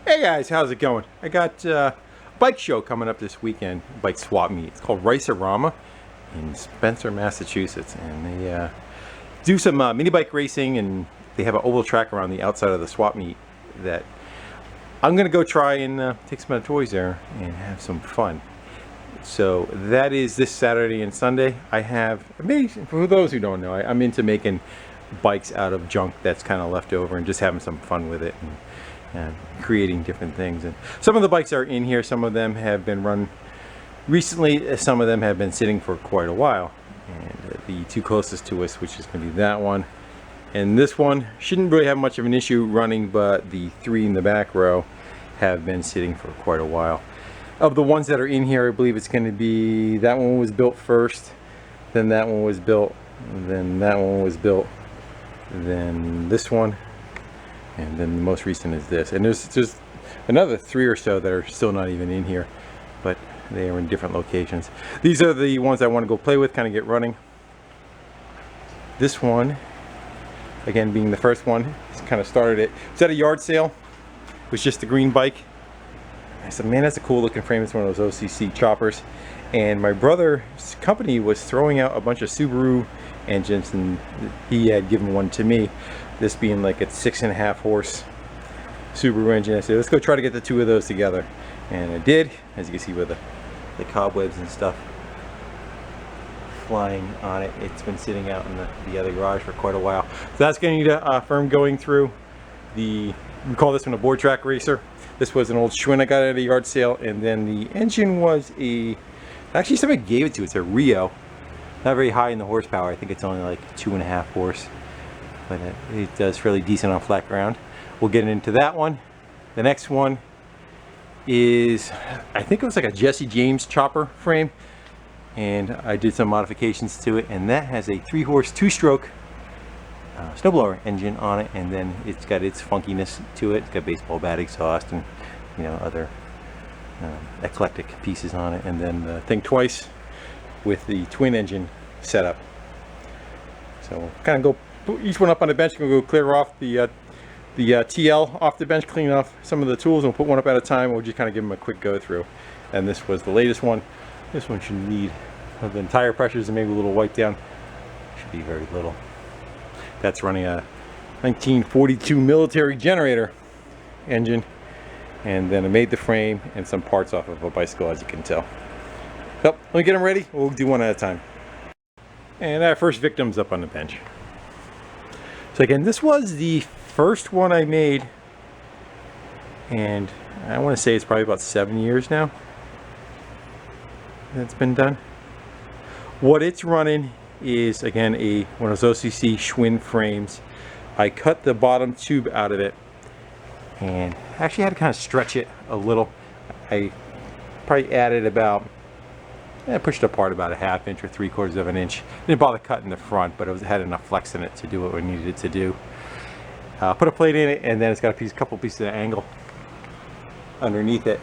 Hey guys, how's it going? I got a bike show coming up this weekend, bike swap meet. It's called Rice-A-Rama in Spencer, Massachusetts, and they do some mini bike racing, and they have an oval track around the outside of the swap meet that I'm gonna go try and take some of the toys there and have some fun. So that is this Saturday and Sunday. I have, for those who don't know, I'm into making bikes out of junk that's kind of left over and just having some fun with it and creating different things. And some of the bikes are in here. Some of them have been run recently. Some of them have been sitting for quite a while. And the two closest to us, which is going to be that one and this one, shouldn't really have much of an issue running, but the three in the back row have been sitting for quite a while. Of the ones that are in here, I believe it's going to be that one was built first, then that one was built, then that one was built, then this one, and then the most recent is this. And there's just another three or so that are still not even in here, but they are in different locations. These are the ones I want to go play with, kind of get running. This one, again being the first one, kind of started it. It's at a yard sale. It was just the green bike. I said, man, that's a cool looking frame. It's one of those OCC choppers. And my brother's company was throwing out a bunch of Subaru engines, and he had given one to me. This being like a 6.5 horse Subaru engine. I said, let's go try to get the two of those together. And I did, as you can see with the cobwebs and stuff flying on it. It's been sitting out in the other garage for quite a while. So that's going to need a firm going through. We call this one a board track racer. This was an old Schwinn I got at a yard sale, and then the engine was actually somebody gave it to. It's a Rio. Not very high in the horsepower. I think it's only like 2.5 horse. But it does fairly decent on flat ground. We'll get into that one. The next one is, I think it was like a Jesse James chopper frame, and I did some modifications to it, and that has a 3-horse 2-stroke snowblower engine on it, and then it's got its funkiness to it. It's got baseball bat exhaust and other eclectic pieces on it, and then think twice with the twin engine setup. So we'll kind of go put each one up on the bench. We'll go clear off the TL off the bench, clean off some of the tools, and we'll put one up at a time. We'll just kind of give them a quick go through. And this was the latest one. This one should need the tire pressures and maybe a little wipe down. Should be very little. That's running a 1942 military generator engine, and then I made the frame and some parts off of a bicycle, as you can tell. So let me get them ready. We'll do one at a time. And our first victim's up on the bench. So again, this was the first one I made, and I want to say it's probably about 7 years now that's been done. What it's running is, again, one of those OCC Schwinn frames. I cut the bottom tube out of it, and actually had to kind of stretch it a little. I probably added about, pushed apart about 1/2 inch or 3/4 of an inch. Didn't bother cutting the front, but it had enough flex in it to do what we needed it to do. Put a plate in it, and then it's got a couple pieces of angle underneath it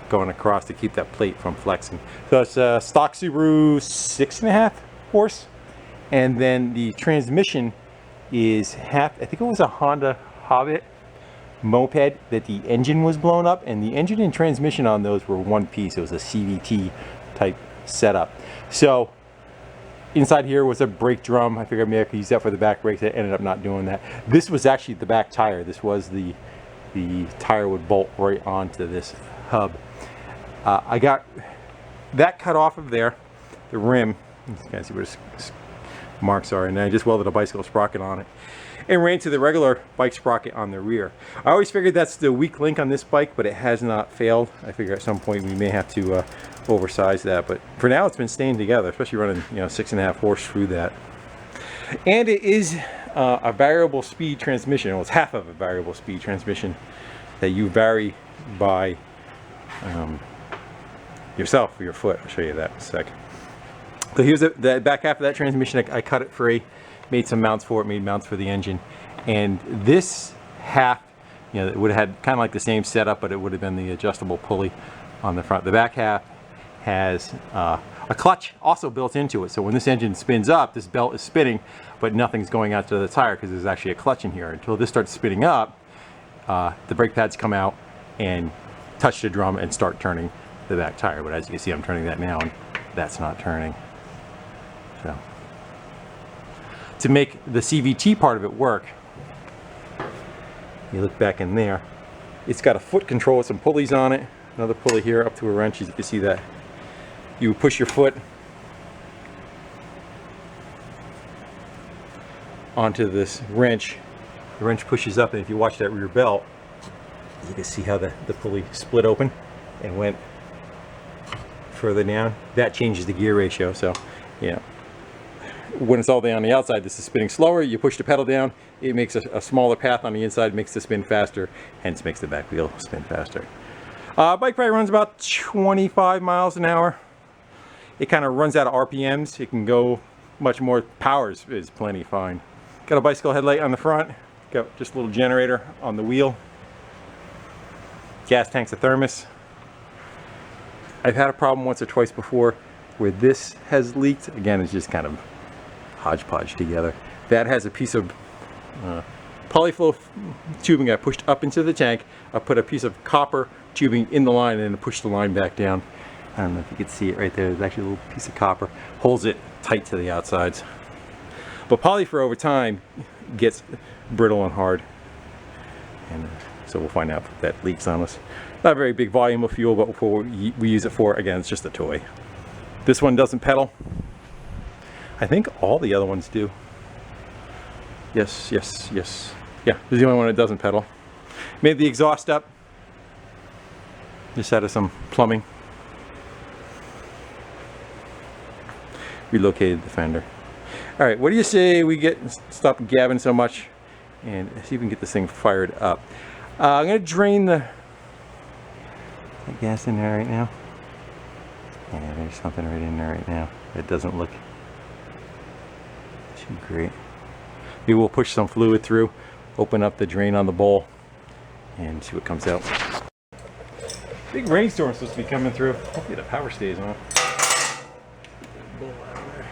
going across to keep that plate from flexing. So it's a stock Subaru 6.5 horse, and then the transmission is I think it was a Honda Hobbit moped that the engine was blown up, and the engine and transmission on those were one piece. It was a CVT type setup. So inside here was a brake drum. I figured maybe I could use that for the back brakes. I ended up not doing that. This was actually the back tire. This was the tire would bolt right onto this hub. I got that cut off of there, the rim. You can see where the marks are, and then I just welded a bicycle sprocket on it and ran to the regular bike sprocket on the rear. I always figured that's the weak link on this bike, but it has not failed. I figure at some point we may have to oversize that, but for now it's been staying together, especially running 6.5 horse through that. And it is a variable speed transmission. Well, it's half of a variable speed transmission that you vary by yourself with your foot. I'll show you that in a sec. So here's the back half of that transmission. I cut it free, made some mounts for it, made mounts for the engine. And this half, it would have had kind of like the same setup, but it would have been the adjustable pulley on the front. The back half has a clutch also built into it. So when this engine spins up, this belt is spinning, but nothing's going out to the tire because there's actually a clutch in here. Until this starts spinning up, the brake pads come out and touch the drum and start turning the back tire. But as you can see, I'm turning that now and that's not turning. So to make the CVT part of it work, you look back in there, it's got a foot control with some pulleys on it, another pulley here up to a wrench, as you can see that. You push your foot onto this wrench, the wrench pushes up, and if you watch that rear belt, you can see how the pulley split open and went further down. That changes the gear ratio, so yeah. When it's all the way on the outside, this is spinning slower. You push the pedal down, it makes a smaller path on the inside, makes the spin faster, hence makes the back wheel spin faster. Bike probably runs about 25 miles an hour. It kind of runs out of RPMs. It can go much more. Power is plenty fine. Got a bicycle headlight on the front. Got just a little generator on the wheel. Gas tank's a thermos. I've had a problem once or twice before where this has leaked. Again, it's just kind of hodgepodge together. That has a piece of polyflow tubing I pushed up into the tank. I put a piece of copper tubing in the line and then pushed the line back down. I don't know if you can see it right there. There's actually a little piece of copper. Holds it tight to the outsides. But polyflow over time gets brittle and hard. And so we'll find out if that leaks on us. Not a very big volume of fuel, but what we use it for, again, it's just a toy. This one doesn't pedal. I think all the other ones do. Yes, yes, yes. Yeah, this is the only one that doesn't pedal. Made the exhaust up. Just out of some plumbing. Relocated the fender. All right, what do you say we stop gabbing so much and see if we can get this thing fired up. I'm gonna drain the gas in there right now. Yeah, there's something right in there right now. It doesn't look too great. Maybe we'll push some fluid through, open up the drain on the bowl, and see what comes out. Big rainstorm supposed to be coming through. Hopefully the power stays on. Bowl out of there.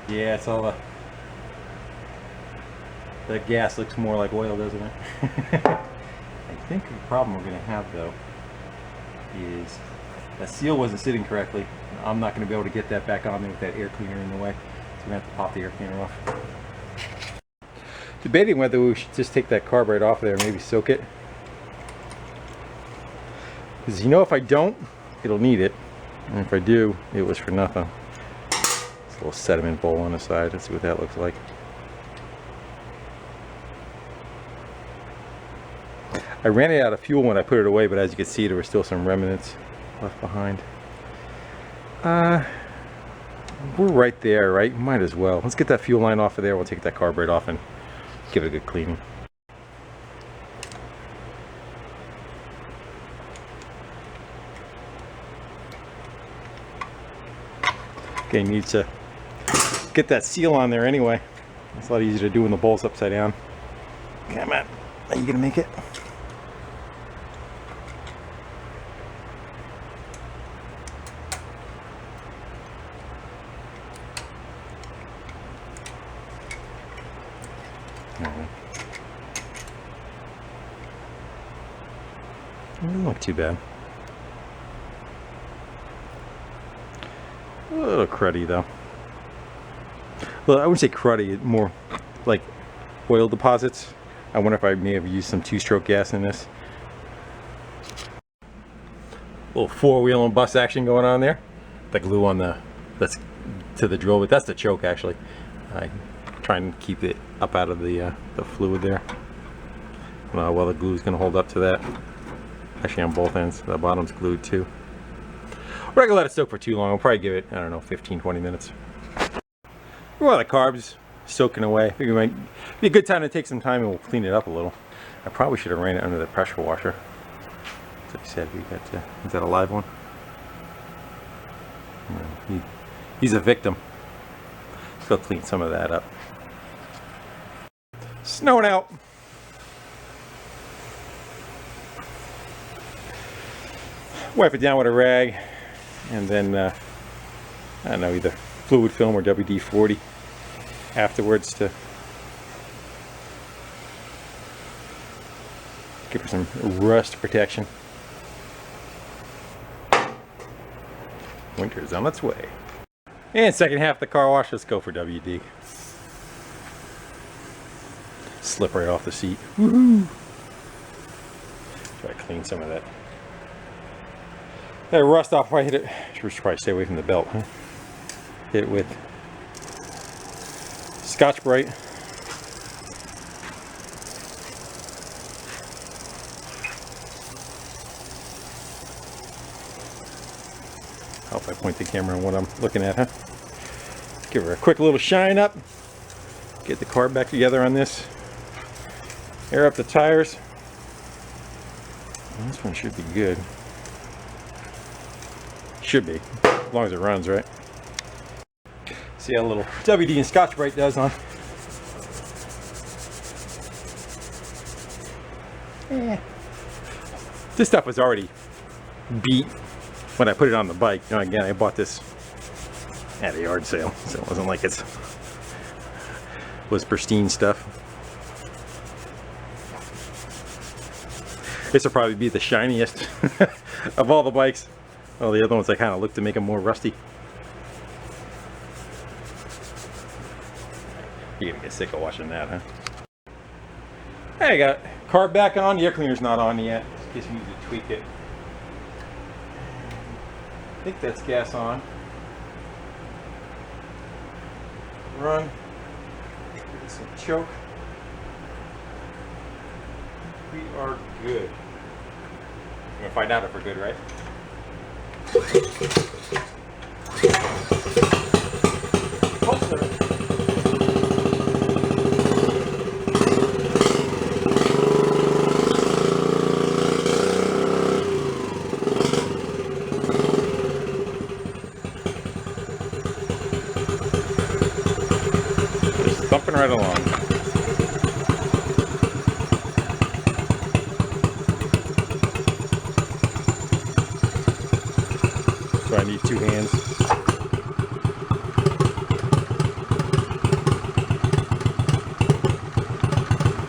Yeah, it's all the gas looks more like oil, doesn't it? I think the problem we're going to have though is that seal wasn't sitting correctly. I'm not going to be able to get that back on there with that air cleaner in the way, so we're going to have to pop the air cleaner off. Debating whether we should just take that carb right off there, maybe soak it. Because you know, if I don't, it'll need it, and if I do, it was for nothing. A little sediment bowl on the side. Let's see what that looks like. I ran it out of fuel when I put it away, but as you can see, there were still some remnants left behind. We're right there, right? Might as well. Let's get that fuel line off of there. We'll take that carb right off and give it a good cleaning. Okay, needs to get that seal on there anyway. It's a lot easier to do when the bowl's upside down. Come on, are you gonna make it? Doesn't look too bad. A little cruddy though. Well, I wouldn't say cruddy, more like oil deposits. I wonder if I may have used some two-stroke gas in this. A little four-wheel and bus action going on there. The glue on that's to the drill, but that's the choke actually. I try and keep it up out of the fluid there. While the glue is going to hold up to that. Actually on both ends. The bottom's glued too. We're not going to let it soak for too long. I'll probably give it, I don't know, 15-20 minutes. Well, the carb's soaking away. I figure it might be a good time to take some time and we'll clean it up a little. I probably should have ran it under the pressure washer. As I said, we got is that a live one? No, he's a victim. Let's go clean some of that up. Snowing out. wipe it down with a rag, and then I don't know, either fluid film or WD-40 afterwards to give her some rust protection. Winter's on its way. And second half of the car wash, let's go for WD. Slip right off the seat. Woohoo! Try to clean some of that rust off. If I hit it, should probably stay away from the belt, huh? Hit it with Scotch-Brite. How if I point the camera on what I'm looking at, huh? Give her a quick little shine up. Get the car back together on this. Air up the tires. This one should be good. Should be, as long as it runs, right? See how a little WD and Scotch-Brite does on. This stuff was already beat when I put it on the bike. You know, again, I bought this at a yard sale, so it wasn't like it was pristine stuff. This will probably be the shiniest of all the bikes. All the other ones I kind of look to make them more rusty. You're gonna get sick of watching that, huh? Hey, I got carb back on. The air cleaner's not on yet, in case we need to tweak it. I think that's gas on. Run. Give it some choke. We are good. We're gonna find out if we're good, right? Just thumping right along. So I need two hands.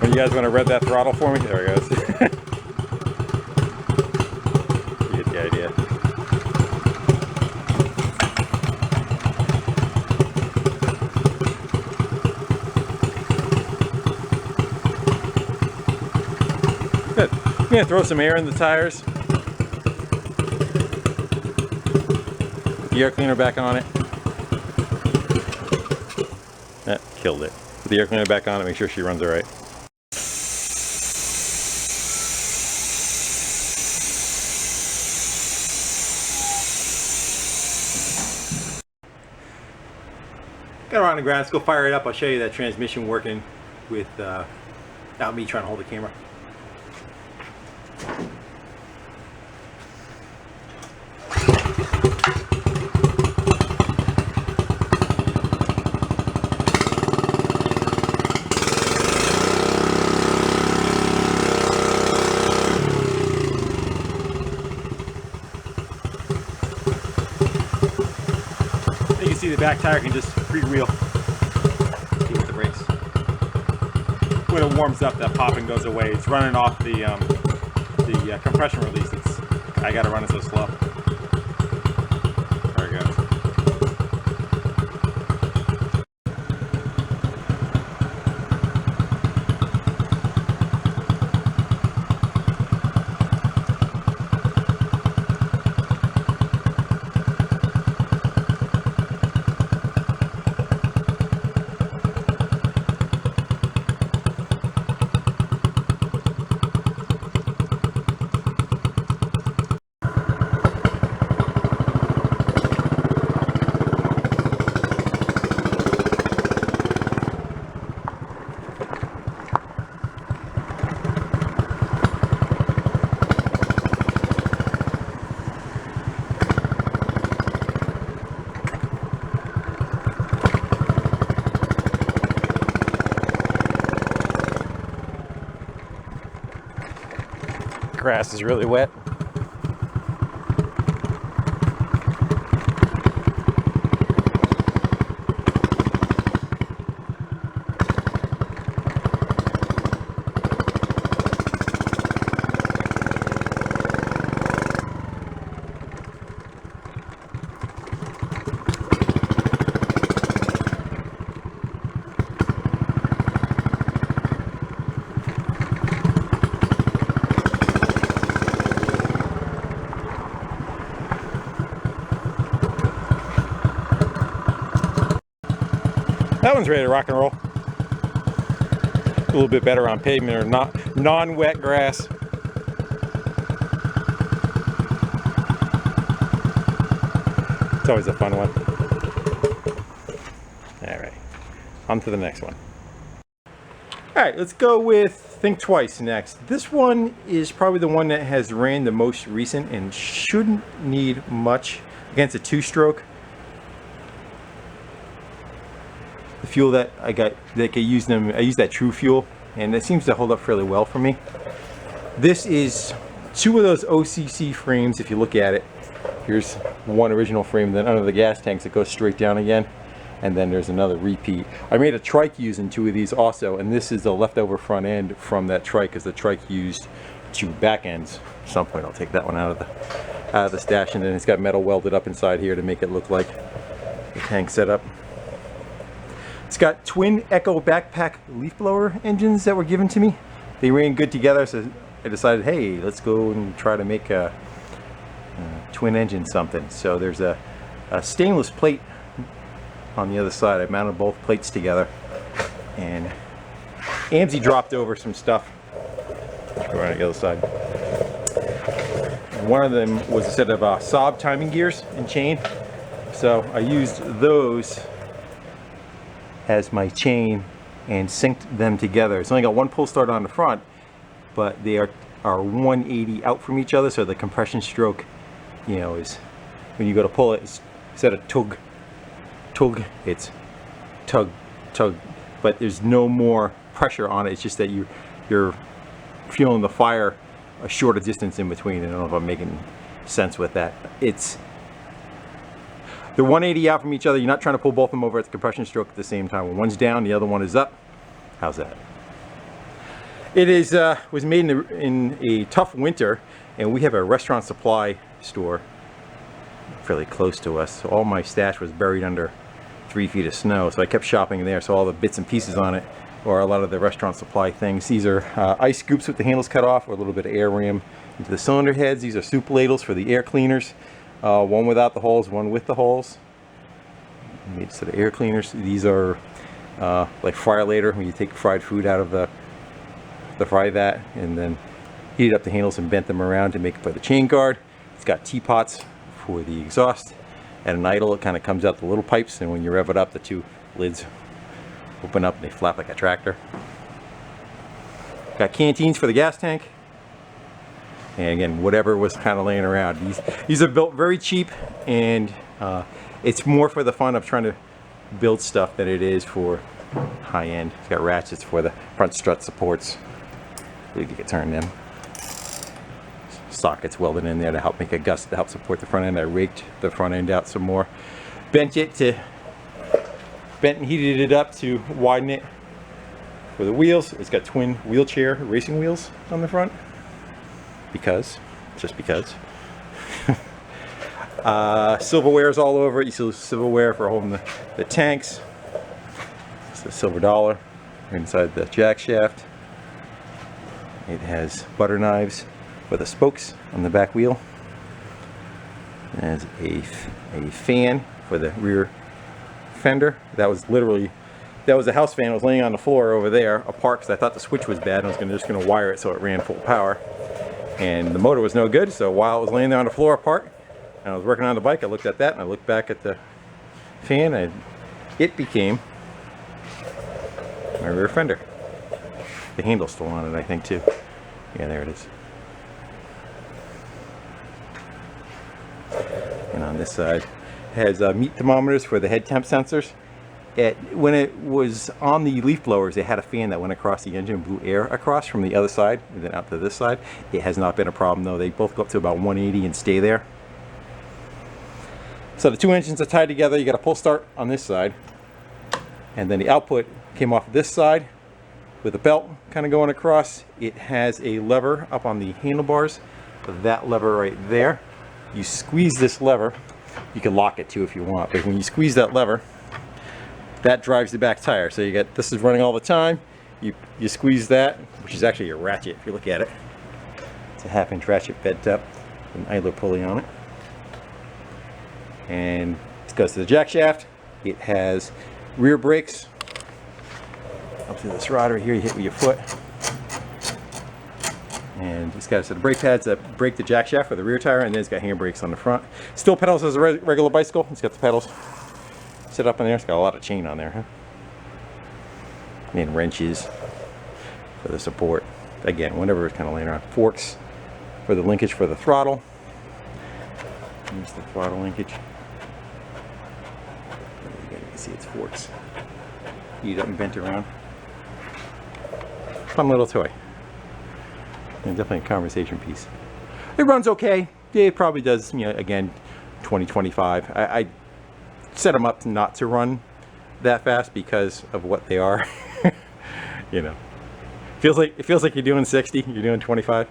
When you guys want to rev that throttle for me? There it goes. You get the idea. Good. I'm going to throw some air in the tires. The air cleaner back on it. That killed it. Put the air cleaner back on it, make sure she runs all right. Got around the ground, let's go fire it up. I'll show you that transmission working without me trying to hold the camera. See the back tire can just freewheel with the brakes. When it warms up, that popping goes away. It's running off the compression release. I gotta run it so slow. There it goes. Grass is really wet. That one's ready to rock and roll. A little bit better on pavement or not non-wet grass. It's always a fun one. All right, on to the next one. All right, let's go with Think Twice next. This one is probably the one that has ran the most recent and shouldn't need much against a two-stroke. The fuel that I got, I used that True Fuel, and it seems to hold up fairly well for me. This is two of those OCC frames. If you look at it, here's one original frame, then under the gas tanks it goes straight down again. And then there's another repeat. I made a trike using two of these also, and this is the leftover front end from that trike, because the trike used two back ends. At some point I'll take that one out of the stash, and then it's got metal welded up inside here to make it look like the tank setup. It's got twin Echo backpack leaf blower engines that were given to me. They ran good together, so I decided, hey, let's go and try to make a twin engine something. So there's a stainless plate on the other side. I mounted both plates together, and Amzie dropped over some stuff. Let's go around the other side. One of them was a set of Saab timing gears and chain, so I used those as my chain and synced them together. It's only got one pull start on the front, but they are 180 out from each other, so the compression stroke, you know, is when you go to pull it, it's, instead of tug, it's tug, but there's no more pressure on it. It's just that you're feeling the fire a shorter distance in between. I don't know if I'm making sense with that. It's they're 180 out from each other. You're not trying to pull both of them over at the compression stroke at the same time. When one's down, the other one is up. How's that? It is was made in a tough winter, and we have a restaurant supply store fairly close to us. So all my stash was buried under 3 feet of snow, so I kept shopping there. So all the bits and pieces on it, or a lot of the restaurant supply things. These are ice scoops with the handles cut off, or a little bit of air ram into the cylinder heads. These are soup ladles for the air cleaners. One without the holes, one with the holes. Made a set of air cleaners. These are like fryer later, when you take fried food out of the fry vat, and then heated up the handles and bent them around to make it for the chain guard. It's got teapots for the exhaust. At an idle, it kind of comes out the little pipes, and when you rev it up, the two lids open up and they flap like a tractor. Got canteens for the gas tank, and again, whatever was kind of laying around. These are built very cheap, and it's more for the fun of trying to build stuff than it is for high end. It's got ratchets for the front strut supports. I believe you can turn them. Sockets welded in there to help make a gust to help support the front end. I raked the front end out some more, bent and heated it up to widen it for the wheels. It's got twin wheelchair racing wheels on the front, just because. Silverware is all over it. You see silverware for holding the tanks. It's a silver dollar inside the jack shaft. It has butter knives for the spokes on the back wheel. It has a fan for the rear fender. That was a house fan. It was laying on the floor over there apart, because I thought the switch was bad, and I was just going to wire it so it ran full power. And the motor was no good, so while it was laying there on the floor apart, and I was working on the bike, I looked at that, and I looked back at the fan, and it became my rear fender. The handle's still on it, I think, too. Yeah, there it is. And on this side, it has meat thermometers for the head temp sensors. When it was on the leaf blowers, they had a fan that went across the engine and blew air across from the other side and then out to this side. It has not been a problem though. They both go up to about 180 and stay there. So the two engines are tied together. You got a pull start on this side, and then the output came off this side with a belt kind of going across. It has a lever up on the handlebars. That lever right there. You squeeze this lever. You can lock it too if you want, but when you squeeze that lever, that drives the back tire. So you got, this is running all the time. You squeeze that, which is actually a ratchet if you look at it. It's a 1/2-inch ratchet bent up with an idler pulley on it. And this goes to the jack shaft. It has rear brakes to this rod right here, you hit with your foot. And it's got a set of brake pads that brake the jack shaft for the rear tire, and then it's got handbrakes on the front. Still pedals as a regular bicycle. It's got the pedals set up in there. It's got a lot of chain on there, huh? And wrenches for the support. Again, whenever it's kind of laying around. Forks for the linkage for the throttle. Here's the throttle linkage. You can see its forks. Heat up and bent around. Fun little toy. And definitely a conversation piece. It runs okay. It probably does, you know, again, 20-25. I set them up not to run that fast because of what they are. You know, it feels like you're doing 60. You're doing 25.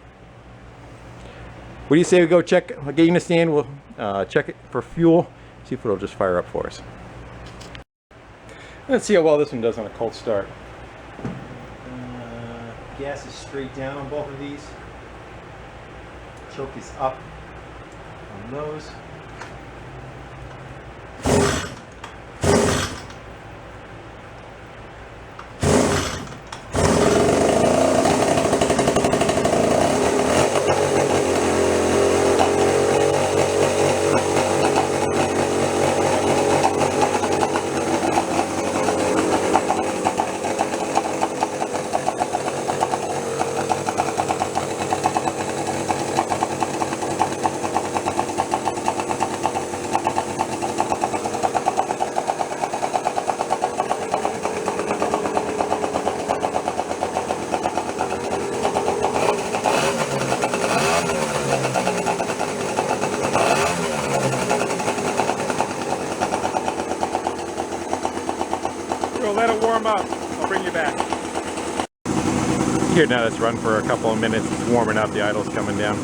What do you say we go check? I'll get you in the stand. We'll check it for fuel. See if it'll just fire up for us. Let's see how well this one does on a cold start. Gas is straight down on both of these. Choke is up on those. Let it warm up. I'll bring you back. Here now, it's run for a couple of minutes. It's warming up. The idle's coming down.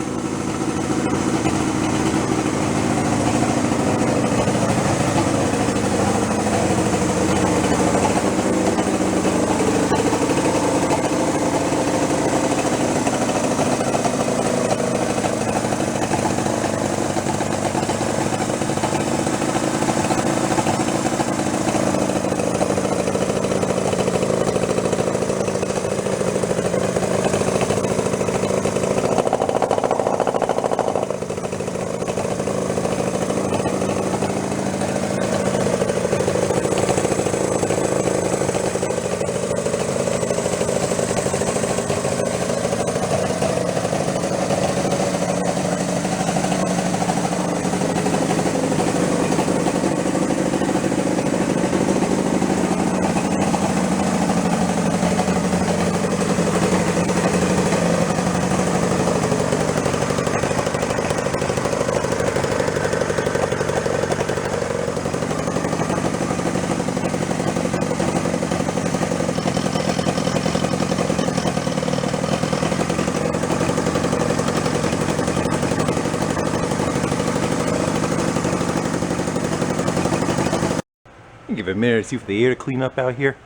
Give it a minute to see if the air to clean up out here,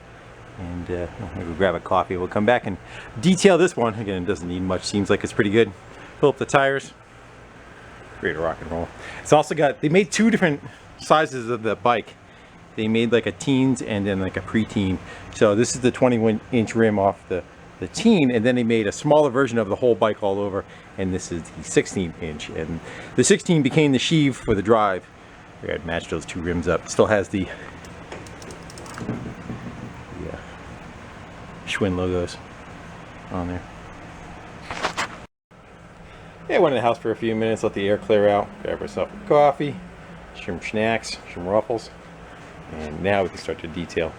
and we'll grab a coffee. We'll come back and detail this one. Again, it doesn't need much. Seems like it's pretty good. Fill up the tires. Ready to rock and roll. It's also got, they made two different sizes of the bike. They made like a teens and then like a preteen. So this is the 21-inch rim off the teen, and then they made a smaller version of the whole bike all over, and this is the 16-inch. And the 16 became the sheave for the drive. We had matched those two rims up. Still has the Schwinn logos on there. Yeah, went in the house for a few minutes, let the air clear out, grab herself a coffee, some snacks, some ruffles, and now we can start to detail,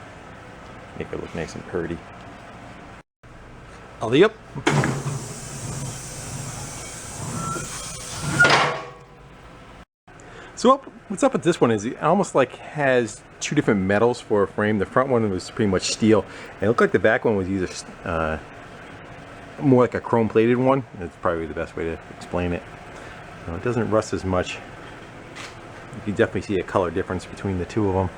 make it look nice and pretty. Alley up. So what's up with this one is it almost like has two different metals for a frame. The front one was pretty much steel, and it looked like the back one was either more like a chrome plated one. That's probably the best way to explain it. It doesn't rust as much. You can definitely see a color difference between the two of them.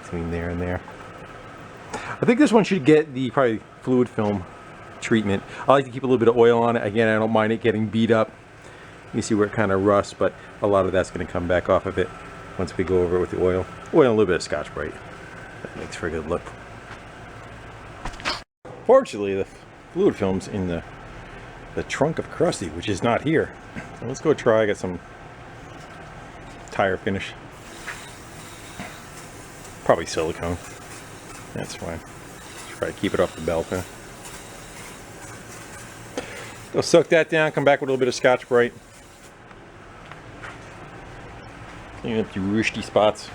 Between there and there. I think this one should get the probably fluid film treatment. I like to keep a little bit of oil on it. Again, I don't mind it getting beat up. You see where it kind of rusts, but a lot of that's going to come back off of it once we go over it with the oil. Oil and a little bit of Scotch-Brite. That makes for a good look. Fortunately, the fluid film's in the trunk of Krusty, which is not here. So let's go try, get some tire finish. Probably silicone. That's fine. Try to keep it off the belt. Huh? Go soak that down, come back with a little bit of Scotch-Brite. Clean up your roosty spots.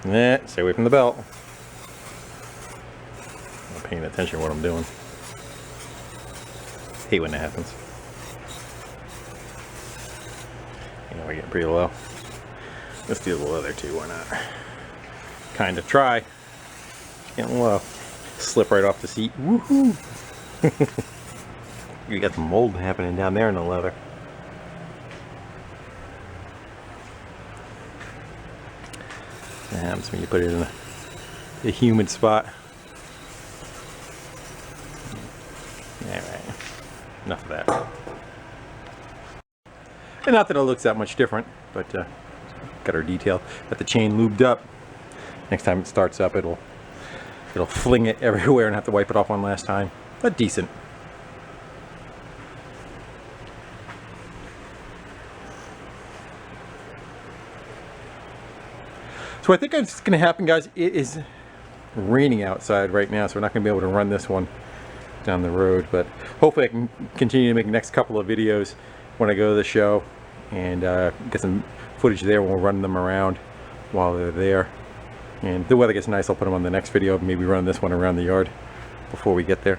Stay away from the belt. I'm not paying attention to what I'm doing. Hate when that happens. We're getting pretty low. Let's do the leather too, why not? Kind of try. Getting low. Slip right off the seat. Woohoo! You got the mold happening down there in the leather. That happens when you put it in a humid spot. Alright. Enough of that. And not that it looks that much different, but got our detail. Got the chain lubed up. Next time it starts up, it'll fling it everywhere and have to wipe it off one last time. But decent. So I think what's going to happen, guys, it is raining outside right now, so we're not going to be able to run this one down the road. But hopefully I can continue to make the next couple of videos when I go to the show and get some footage there when we're running them around while they're there. And if the weather gets nice, I'll put them on the next video, maybe run this one around the yard before we get there.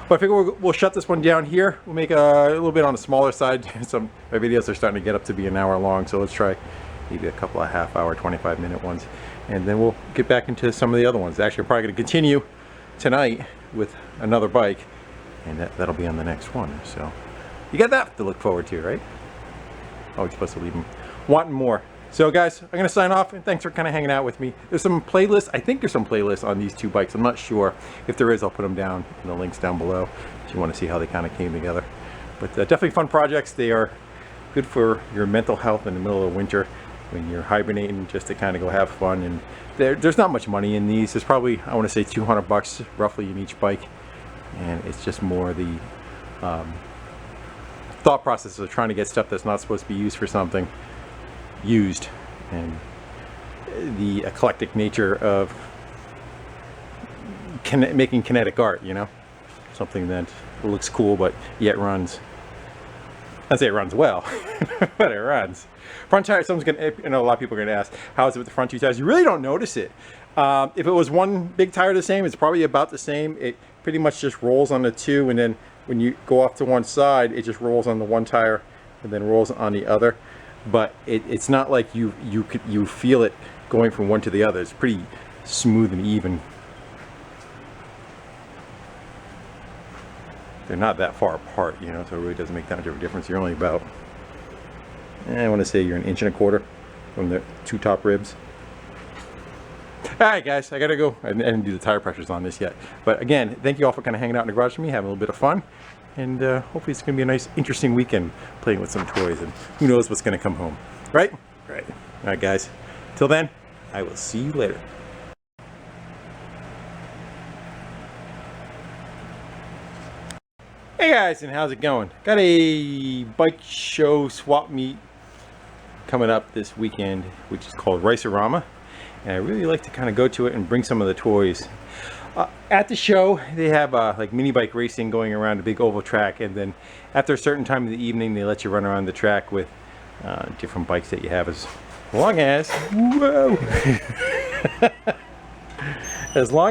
But I figure we'll shut this one down here. We'll make a little bit on the smaller side. Some my videos are starting to get up to be an hour long, so let's try maybe a couple of half-hour, 25-minute ones, and then we'll get back into some of the other ones. Actually, I'm probably going to continue tonight with another bike, and that'll be on the next one. So you got that to look forward to, right? Always supposed to leave them wanting more. So guys, I'm going to sign off, and thanks for kind of hanging out with me. There's some playlists. I think there's some playlists on these two bikes. I'm not sure. If there is, I'll put them down in the links down below if you want to see how they kind of came together. But definitely fun projects. They are good for your mental health in the middle of winter when you're hibernating, just to kind of go have fun. And there's not much money in these. There's probably, I want to say, 200 bucks roughly in each bike, and it's just more the thought process of trying to get stuff that's not supposed to be used for something used, and the eclectic nature of making kinetic art, you know, something that looks cool but yet runs. I'd say it runs well, but it runs. Front tire, someone's gonna, you know, a lot of people are gonna ask, how is it with the front two tires? You really don't notice it. If it was one big tire the same, it's probably about the same. It pretty much just rolls on the two, and then when you go off to one side, it just rolls on the one tire and then rolls on the other. But it's not like you feel it going from one to the other. It's pretty smooth and even. They're not that far apart, you know, so it really doesn't make that much of a difference. You're only about, I want to say you're 1.25 inches from the two top ribs. Alright guys, I gotta go. I didn't do the tire pressures on this yet. But again, thank you all for kind of hanging out in the garage with me, having a little bit of fun. And hopefully it's going to be a nice, interesting weekend playing with some toys. And who knows what's going to come home. Right? Right. Alright guys. Till then, I will see you later. Hey guys, and how's it going? Got a bike show swap meet coming up this weekend, which is called Rice-A-Rama. And I really like to kind of go to it and bring some of the toys. At the show, they have like mini bike racing going around a big oval track, and then after a certain time of the evening, they let you run around the track with different bikes that you have, as long as, whoa, as long